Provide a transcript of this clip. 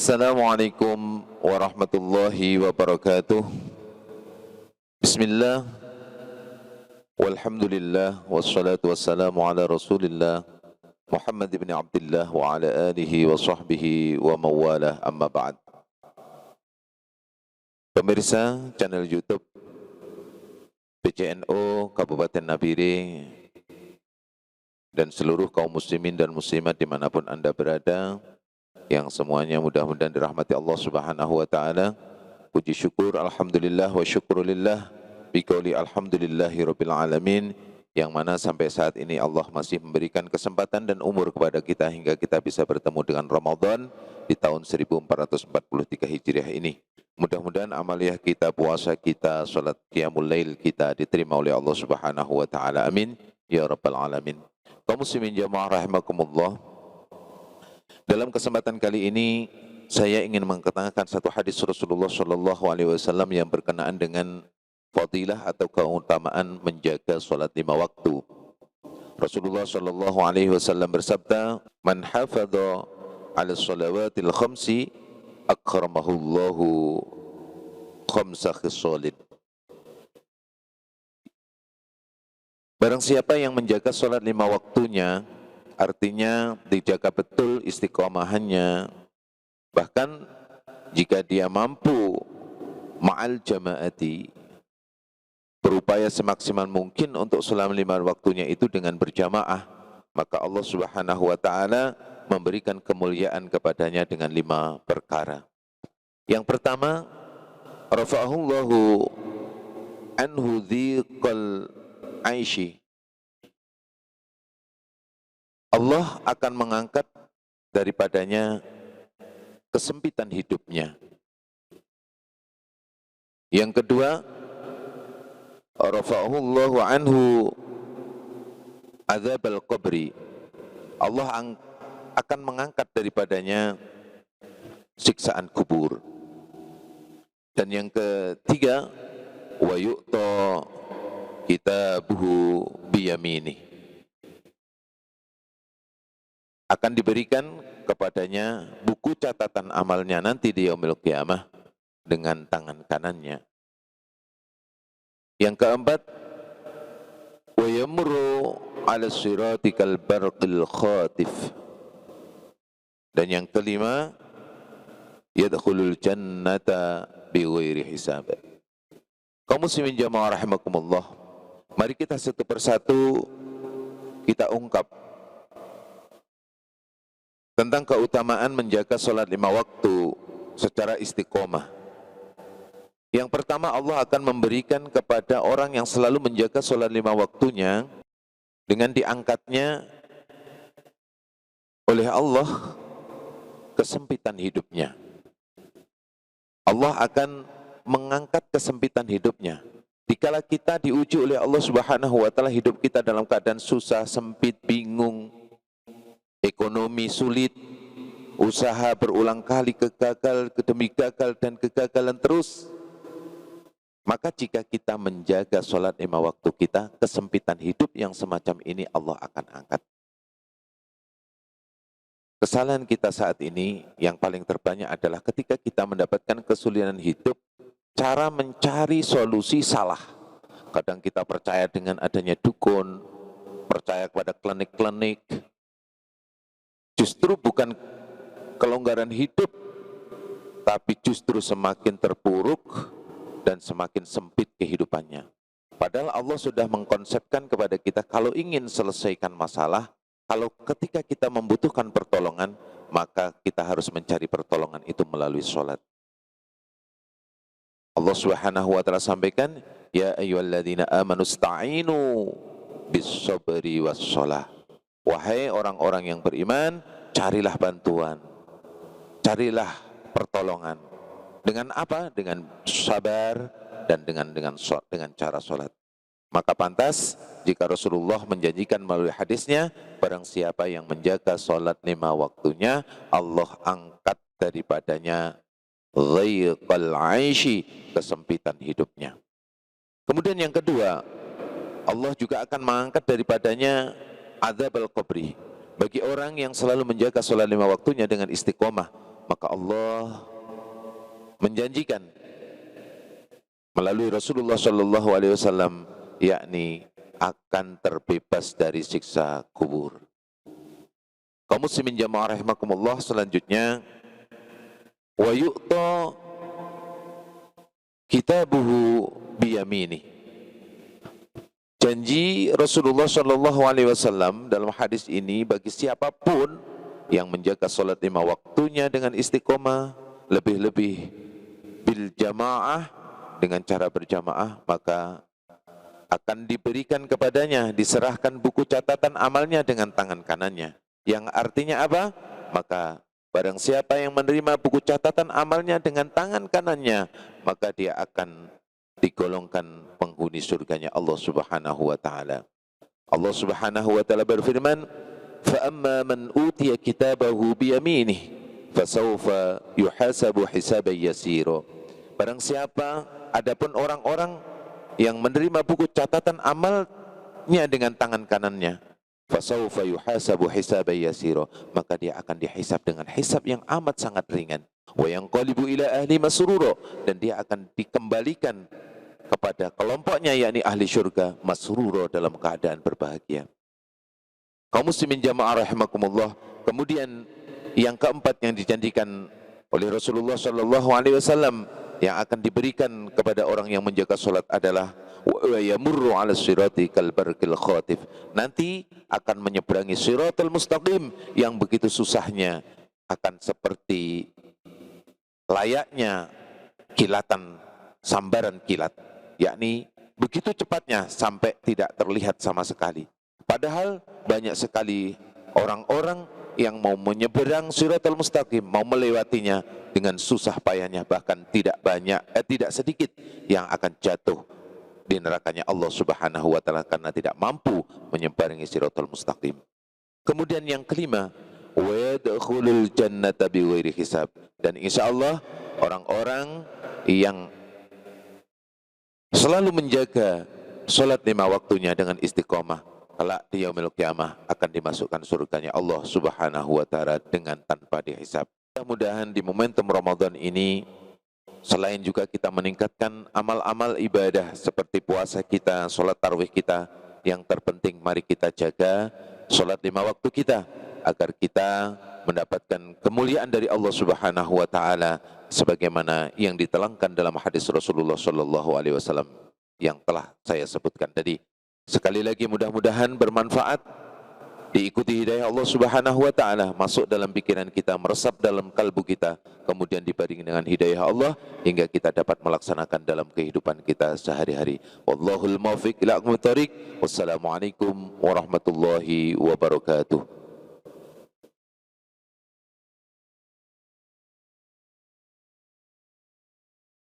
Assalamualaikum warahmatullahi wabarakatuh. Bismillah, walhamdulillah, wassalatu wassalamu ala rasulillah Muhammad ibn Abdullah wa ala alihi wa sahbihi wa mawalah, amma ba'd. Pemirsa channel YouTube PCNO Kabupaten Nabire dan seluruh kaum muslimin dan muslimat dimanapun Anda berada, yang semuanya mudah-mudahan dirahmati Allah Subhanahu wa taala. Puji syukur alhamdulillah wa syukrulillah biqauli alhamdulillahi rabbil alamin, yang mana sampai saat ini Allah masih memberikan kesempatan dan umur kepada kita hingga kita bisa bertemu dengan Ramadan di tahun 1443 Hijriah ini. Mudah-mudahan amaliyah kita, puasa kita, salat qiyamul lail kita diterima oleh Allah Subhanahu wa taala. Amin ya rabbal alamin. Kaum muslimin jamaah rahimakumullah, dalam kesempatan kali ini saya ingin mengatakan satu hadis Rasulullah Shallallahu Alaihi Wasallam yang berkenaan dengan fadilah atau keutamaan menjaga salat 5 waktu. Rasulullah Shallallahu Alaihi Wasallam bersabda, "Man hafadha 'ala shalawatil khamsi akramahullahu khamsa khisalin." Barang siapa yang menjaga salat 5 waktunya, artinya dijaga betul istiqomahannya, bahkan jika dia mampu ma'al jama'ati, berupaya semaksimal mungkin untuk selama 5 waktunya itu dengan berjamaah, maka Allah Subhanahu wa taala memberikan kemuliaan kepadanya dengan 5 perkara. Yang pertama, rafa'ahullahu anhu dhiqal aishi. Allah akan mengangkat daripadanya kesempitan hidupnya. Yang kedua, rafa'ahullahu anhu adzabal qabri. Allah akan mengangkat daripadanya siksaan kubur. Dan yang ketiga, wa yu'ta kitabuhu biyamini. Akan diberikan kepadanya buku catatan amalnya nanti di yaumil qiyamah dengan tangan kanannya. Yang keempat, wa yamurru 'ala sirati kal barqil khatif. Dan yang kelima, yadkhulul jannata bighairi hisab. Kaum muslimin jamaah rahimakumullah, mari kita satu persatu kita ungkap tentang keutamaan menjaga salat 5 waktu secara istiqomah. Yang pertama, Allah akan memberikan kepada orang yang selalu menjaga salat 5 waktunya dengan diangkatnya oleh Allah kesempitan hidupnya. Allah akan mengangkat kesempitan hidupnya. Dikala kita diuji oleh Allah Subhanahu wa taala, hidup kita dalam keadaan susah, sempit, bingung, ekonomi sulit, usaha berulang kali gagal demi gagal dan kegagalan terus, maka jika kita menjaga salat 5 waktu kita, kesempitan hidup yang semacam ini Allah akan angkat. Kesalahan kita saat ini yang paling terbanyak adalah ketika kita mendapatkan kesulitan hidup, cara mencari solusi salah. Kadang kita percaya dengan adanya dukun, percaya kepada klinik-klinik. Justru bukan kelonggaran hidup, tapi justru semakin terpuruk dan semakin sempit kehidupannya. Padahal Allah sudah mengkonsepkan kepada kita, kalau ingin selesaikan masalah, kalau ketika kita membutuhkan pertolongan, maka kita harus mencari pertolongan itu melalui sholat. Allah Subhanahu wa taala sampaikan, ya ayyuhalladzina amanu sta'inu bis-sabri was-shalah. Wahai orang-orang yang beriman, carilah bantuan, carilah pertolongan. Dengan apa? Dengan sabar dan dengan cara sholat. Maka pantas jika Rasulullah menjanjikan melalui hadisnya, barang siapa yang menjaga sholat 5 waktunya, Allah angkat daripadanya dhiqal aishi, kesempitan hidupnya. Kemudian yang kedua, Allah juga akan mengangkat daripadanya adzabal qabri. Bagi orang yang selalu menjaga sholat 5 waktunya dengan istiqomah, maka Allah menjanjikan melalui Rasulullah Shallallahu Alaihi Wasallam, yakni akan terbebas dari siksa kubur. Kaum muslimin jamaah rahimakumullah, selanjutnya wa yu'ta kitabuhu biyamini. Janji Rasulullah Shallallahu Alaihi Wasallam dalam hadis ini bagi siapapun yang menjaga salat 5 waktunya dengan istiqomah, lebih-lebih bil jamaah, dengan cara berjamaah, maka akan diberikan kepadanya, diserahkan buku catatan amalnya dengan tangan kanannya. Yang artinya apa? Maka barang siapa yang menerima buku catatan amalnya dengan tangan kanannya, maka dia akan digolongkan penghuni surganya Allah Subhanahu wa taala. Allah Subhanahu wa taala berfirman, "Fa amma man utiya kitabahu bi yaminih, fasawfa yuhasabu hisaban yasira." Barang siapa, adapun orang-orang yang menerima buku catatan amalnya dengan tangan kanannya, fasawfa yuhasabu hisaban yasira, maka dia akan dihisab dengan hisab yang amat sangat ringan. Wa yanqalibu ila ahli masrura, dan dia akan dikembalikan kepada kelompoknya, yakni ahli syurga, masrura, dalam keadaan berbahagia. Kaum muslimin jamaah rahimakumullah, kemudian yang keempat yang dijanjikan oleh Rasulullah Shallallahu Alaihi Wasallam yang akan diberikan kepada orang yang menjaga salat adalah wa yamurru 'ala sirati kal barqil khatif. Nanti akan menyeberangi siratal mustaqim yang begitu susahnya, akan seperti layaknya kilatan, sambaran kilat, yakni begitu cepatnya sampai tidak terlihat sama sekali. Padahal banyak sekali orang-orang yang mau menyeberang siratal mustaqim, mau melewatinya dengan susah payahnya, bahkan tidak sedikit yang akan jatuh di nerakanya Allah Subhanahu wa taala karena tidak mampu menyeberangi siratal mustaqim. Kemudian yang kelima, wa yadkhulul jannata bighairi hisab, dan insyaallah orang-orang yang selalu menjaga salat 5 waktunya dengan istiqomah, kelak di yaumil qiyamah akan dimasukkan surganya Allah Subhanahu wa taala dengan tanpa dihisab. Mudah-mudahan di momentum Ramadan ini, selain juga kita meningkatkan amal-amal ibadah seperti puasa kita, salat tarawih kita, yang terpenting mari kita jaga salat 5 waktu kita agar kita mendapatkan kemuliaan dari Allah Subhanahu wa taala sebagaimana yang ditelangkan dalam hadis Rasulullah Shallallahu Alaihi Wasallam yang telah saya sebutkan tadi. Sekali lagi mudah-mudahan bermanfaat, diikuti hidayah Allah Subhanahu wa taala, masuk dalam pikiran kita, meresap dalam kalbu kita, kemudian dibarengi dengan hidayah Allah hingga kita dapat melaksanakan dalam kehidupan kita sehari-hari. Wallahul muwaffiq ila aqwamit thoriq. Wassalamualaikum warahmatullahi wabarakatuh.